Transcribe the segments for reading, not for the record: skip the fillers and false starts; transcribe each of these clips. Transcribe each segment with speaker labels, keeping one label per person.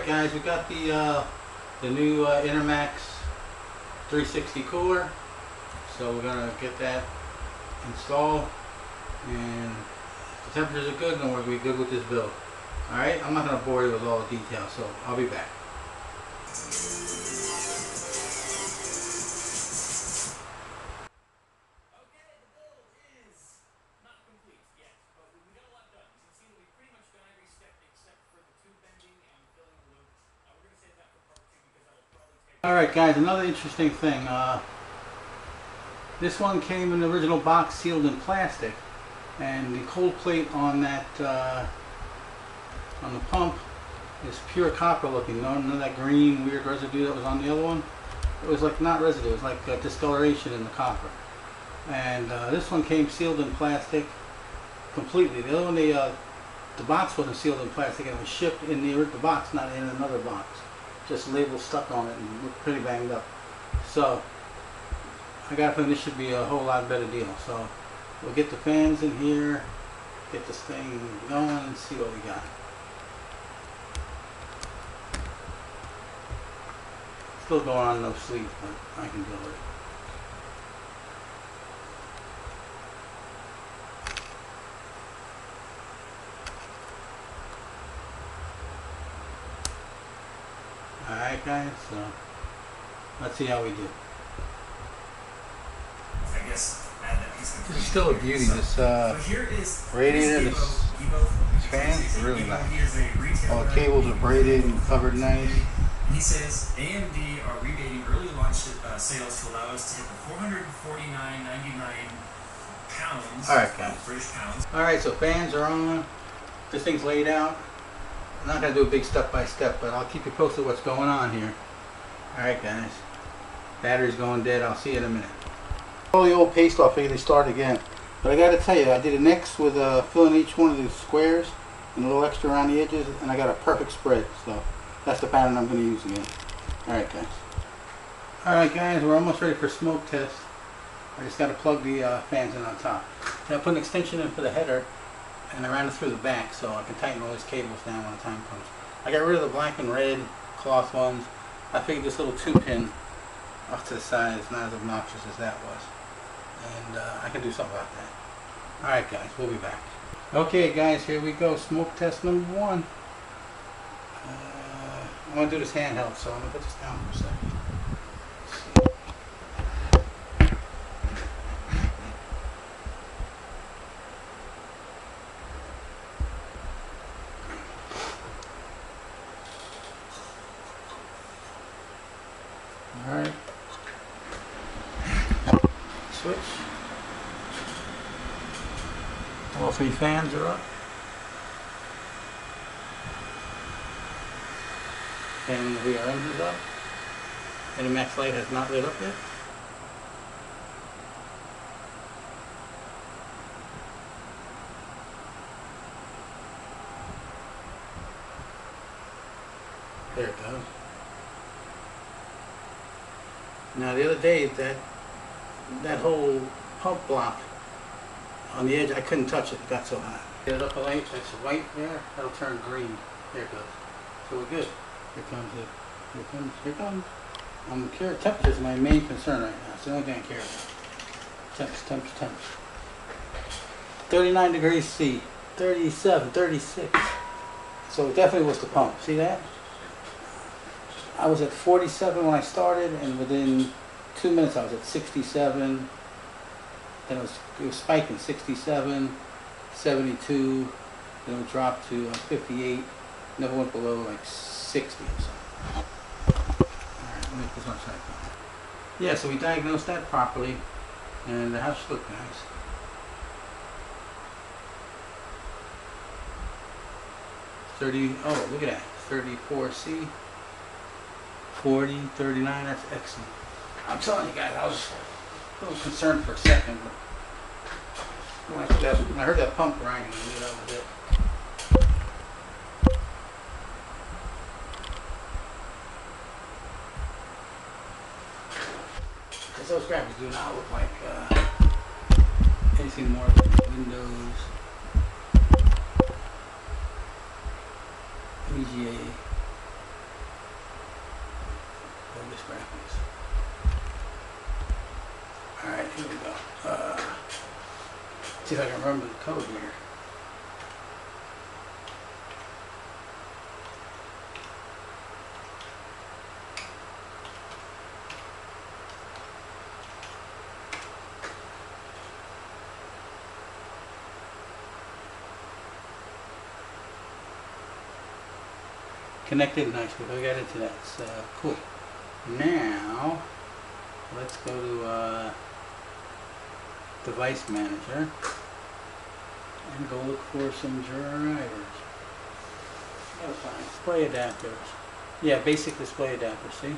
Speaker 1: Guys, we got the new Intermax 360 cooler, so we're gonna get that installed, and if the temperatures are good, then we'll be good with this build. Alright, I'm not gonna bore you with all the details, so I'll be back. Alright guys, another interesting thing. This one came in the original box sealed in plastic, and the cold plate on that on the pump is pure copper looking. None of that green weird residue that was on the other one. It was like not residue, it was like discoloration in the copper. And this one came sealed in plastic completely. The other one, the box wasn't sealed in plastic, and it was shipped in the box, not in another box. Just labels stuck on it and looked pretty banged up. So I got a feeling this should be a whole lot better deal. So we'll get the fans in here, get this thing going, and see what we got. Still going on no sleep, but I can deal with it. Alright guys, so let's see how we do.
Speaker 2: I guess
Speaker 1: this is still a beauty, this radiator, this fan is really nice. All the cables are braided and covered nice.
Speaker 2: He says AMD are rebating early launch sales to allow us to hit the $449.99 pounds.
Speaker 1: Alright guys.
Speaker 2: British pounds.
Speaker 1: Alright, so fans are on. This thing's laid out. I'm not going to do a big step by step, but I'll keep you posted what's going on here. Alright guys. Battery's going dead. I'll see you in a minute. All the old paste off, figured they start again. But I got to tell you, I did an X with filling each one of these squares and a little extra around the edges, and I got a perfect spread. So that's the pattern I'm going to use again. Alright guys. Alright guys, we're almost ready for smoke test. I just got to plug the fans in on top. I put an extension in for the header, and I ran it through the back so I can tighten all these cables down when the time comes. I got rid of the black and red cloth ones. I figured this little 2-pin off to the side is not as obnoxious as that was. And I can do something about that. Alright guys, we'll be back. Okay guys, here we go. Smoke test number 1. I'm going to do this handheld, so I'm going to put this down for a second. Alright. Switch. All 3 fans are up. And the VRMs is up. And the max light has not lit up yet. There it goes. Now the other day, that whole pump block on the edge, I couldn't touch it. It got so hot. Get it up a light. That's white there. That'll turn green. There it goes. So we're good. Here comes it. Here comes. Here comes. I'm curious. Temperature is my main concern right now. It's the only thing I care about. Temps. 39 degrees C. 37, 36. So it definitely was the pump. See that? I was at 47 when I started, and within 2 minutes I was at 67. Then it was spiking 67, 72. Then it dropped to 58. Never went below like 60 or something. Alright, let me put this on side. Yeah, so we diagnosed that properly, and the house looked nice. Oh, look at that. 34C. 40, 39, that's excellent. I'm telling you guys, I was a little concerned for a second, but when I heard that pump grinding, I knew that was it. Because those graphics do not look like anything more than Windows, VGA. graphics. Alright, here we go. See if I can remember the code here. Connected, nice. We got into that. So cool. Now let's go to device manager and go look for some drivers. Gotta find display adapters. Yeah, basic display adapters. See.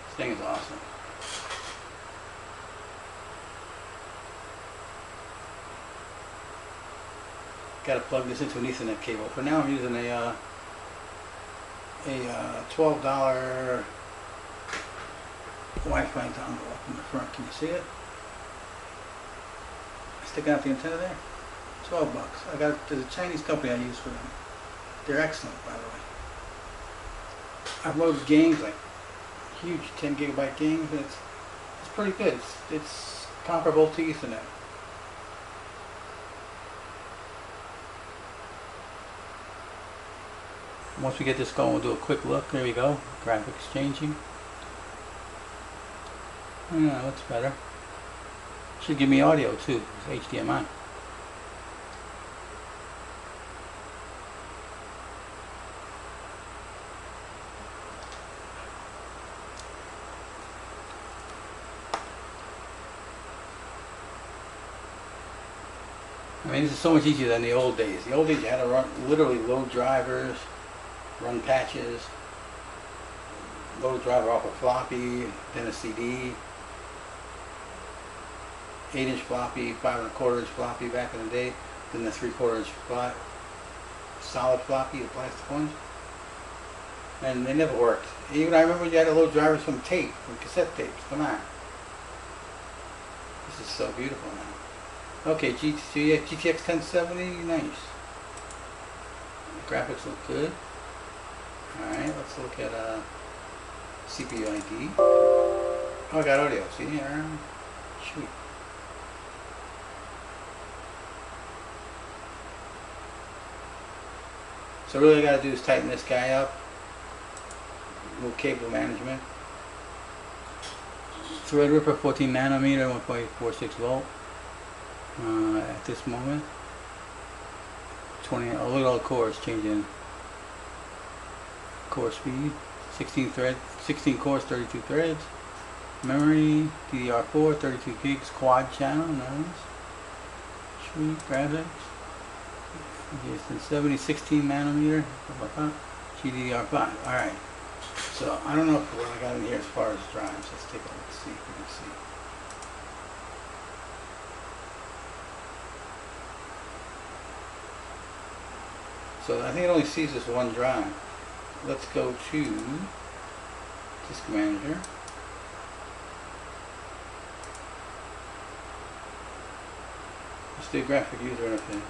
Speaker 1: This thing is awesome. Got to plug this into an Ethernet cable. For now, I'm using a $12 Wi-Fi dongle up in the front. Can you see it? Sticking out the antenna there. $12 bucks. There's a Chinese company I use for them. They're excellent, by the way. I've loaded games like huge 10 gigabyte games. It's pretty good. It's comparable to Ethernet. Once we get this going, we'll do a quick look. There we go. Graphics changing. Yeah, looks better. Should give me audio too. It's HDMI. I mean, this is so much easier than the old days. The old days you had to literally load drivers, run patches, load a driver off a floppy, then a CD, 8-inch floppy, 5 1/4-inch floppy back in the day, then the 3/4-inch solid floppy, the plastic ones, and they never worked. Even I remember you had to load drivers from tape, from cassette tapes. Come on, this is so beautiful now. Okay, GTX 1070, nice. The graphics look good. Alright, let's look at CPU ID. Oh, I got audio. See here? Shoot. So really, I got to do is tighten this guy up. Little cable management. Threadripper 14 nanometer, 1.46 volt. At this moment, 20. Oh, look at all the cores changing. Core speed, 16 cores, 32 threads. Memory, DDR4, 32 gigs, quad channel, nice. Sweet graphics. GSN 70, 16 nanometer, GDDR5. Alright. So I don't know what I got in here as far as drives. Let's take a look, see if we can see. So I think it only sees this one drive. Let's go to Disk Manager. Let's do graphic user interface.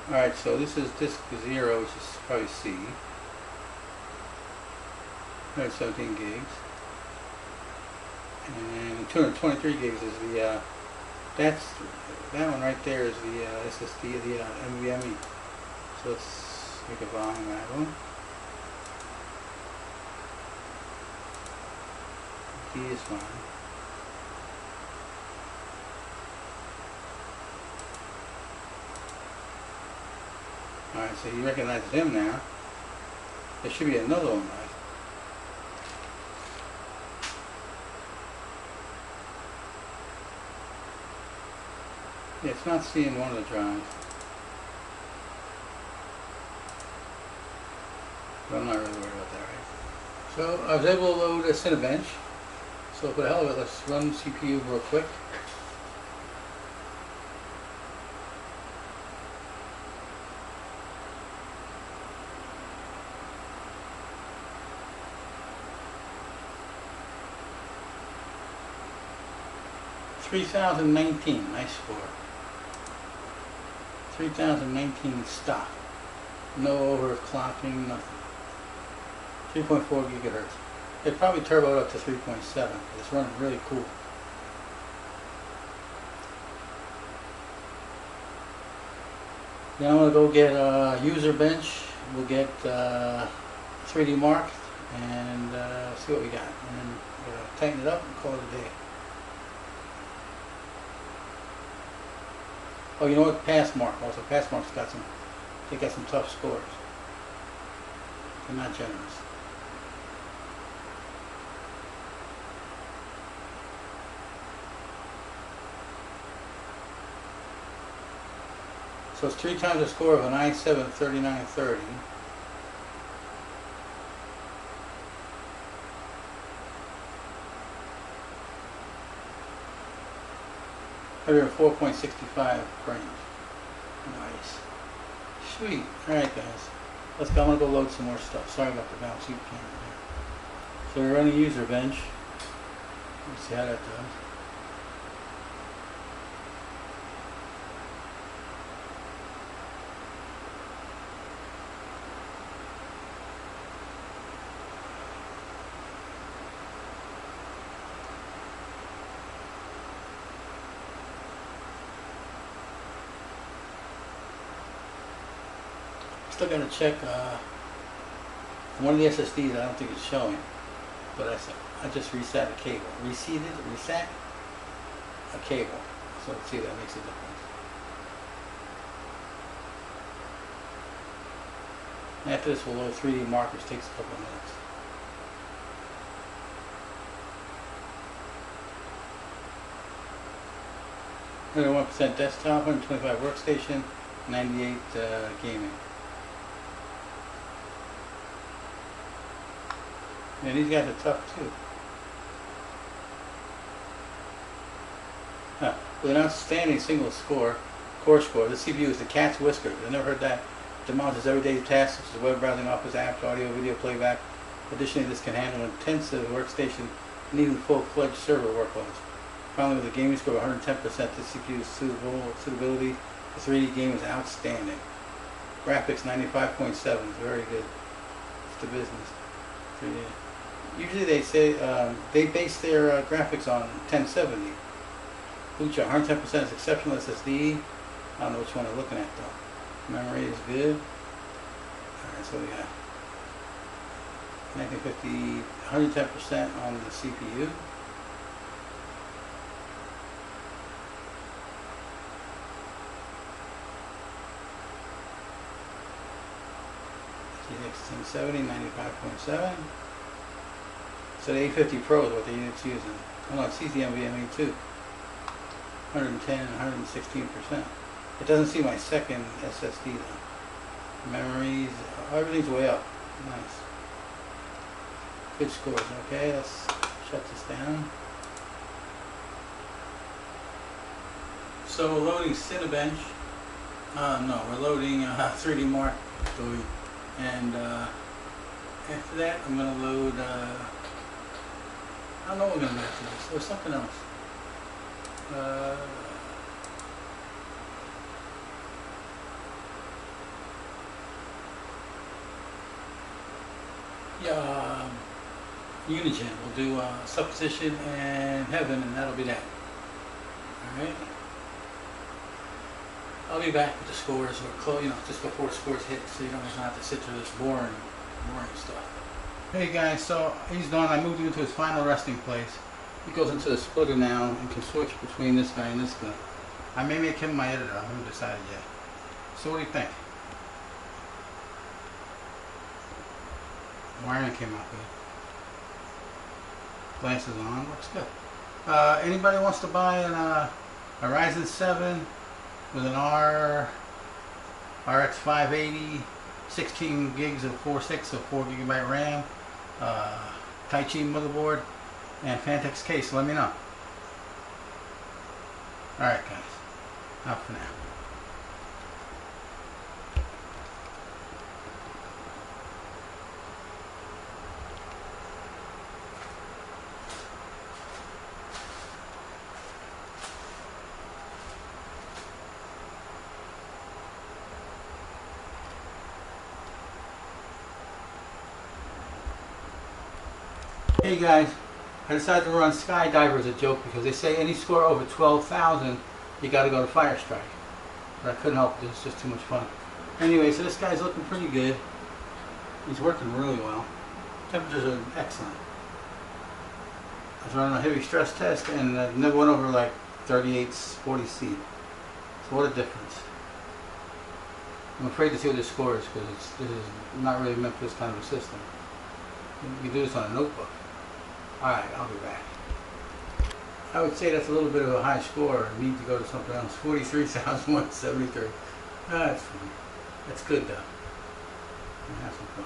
Speaker 1: Alright, so this is disk 0, which is probably C. 117 gigs. And 223 gigs is the that one right there is the SSD, the mvme. So let's make a volume out of them. D is fine. Alright, so he recognizes him now. There should be another one, right? Yeah, it's not seeing one of the drives. But I'm not really worried about that, right? So I was able to load a Cinebench. So for the hell of it, let's run CPU real quick. 3019, nice score. 3019 stock. No overclocking, nothing. 3.4 gigahertz. It probably turboed up to 3.7. It's running really cool. Now I'm going to go get a user bench. We'll get 3D marked and see what we got. And then we're going to tighten it up and call it a day. Oh, you know what? Passmark. Also, Passmark's got some, they got some tough scores. They're not generous. So it's 3 times the score of an i7 3930. Under 4.65 frames. Nice. Sweet. Alright guys. Let's go. I'm going to go load some more stuff. Sorry about the bouncy camera there. So we're running user bench. Let's see how that does. Still got to check one of the SSDs. I don't think it's showing, but I just reset a cable. Reset a cable. So let's see if that makes a difference. After this, we'll load 3D markers. Takes a couple of minutes. %1% desktop, 125 workstation, 98 gaming. And these guys are tough too. With an outstanding single core score, the CPU is the cat's whiskers. I've never heard that. It demands its everyday tasks such as web browsing, office apps, audio, video playback. Additionally, this can handle intensive workstation and even full-fledged server workloads. Finally, with a gaming score of 110%, the CPU's suitability for 3D gaming is outstanding. Graphics 95.7 is very good. It's the business. 3D. Usually they say they base their graphics on 1070. Lucha 110% is exceptional SSD. I don't know which one I'm looking at though. Memory is good. Alright, so we got 1950, 110% on the CPU. GTX 1070, 95.7. So the 850 Pro is what the unit's using. Oh no, it sees the mvme too. 110 and 116%. It doesn't see my second SSD though. Memories, everything's way up. Nice. Good scores. Okay, let's shut this down. So we're loading Cinebench. No, we're loading 3D Mark GUI. And after that, I'm going to load, I don't know what we're going to do after this. There's something else. Unigen. We'll do Supposition and Heaven, and that'll be that. Alright? I'll be back with the scores, or just before the scores hit, so you don't have to sit through this boring stuff. Hey guys, so he's done. I moved him into his final resting place. He goes into the splitter now and can switch between this guy and this guy. I may make him my editor. I haven't decided yet. So what do you think? Wiring came out good. Glasses on, looks good. Anybody wants to buy a Ryzen 7 with an RX 580, 16 gigs of 4.6, so 4 GB RAM, Tai Chi motherboard, and Fantex case, let me know. Alright guys, out for now. Hey guys, I decided to run Skydiver as a joke because they say any score over 12,000 you gotta go to Fire Strike. But I couldn't help it, it's just too much fun. Anyway, so this guy's looking pretty good. He's working really well. Temperatures are excellent. I was running a heavy stress test and I never went over like 38, 40 C. So what a difference. I'm afraid to see what this score is because this is not really meant for this kind of a system. You can do this on a notebook. Alright, I'll be back. I would say that's a little bit of a high score. I need to go to something else. 43,173. That's fine. That's good though. Have some fun.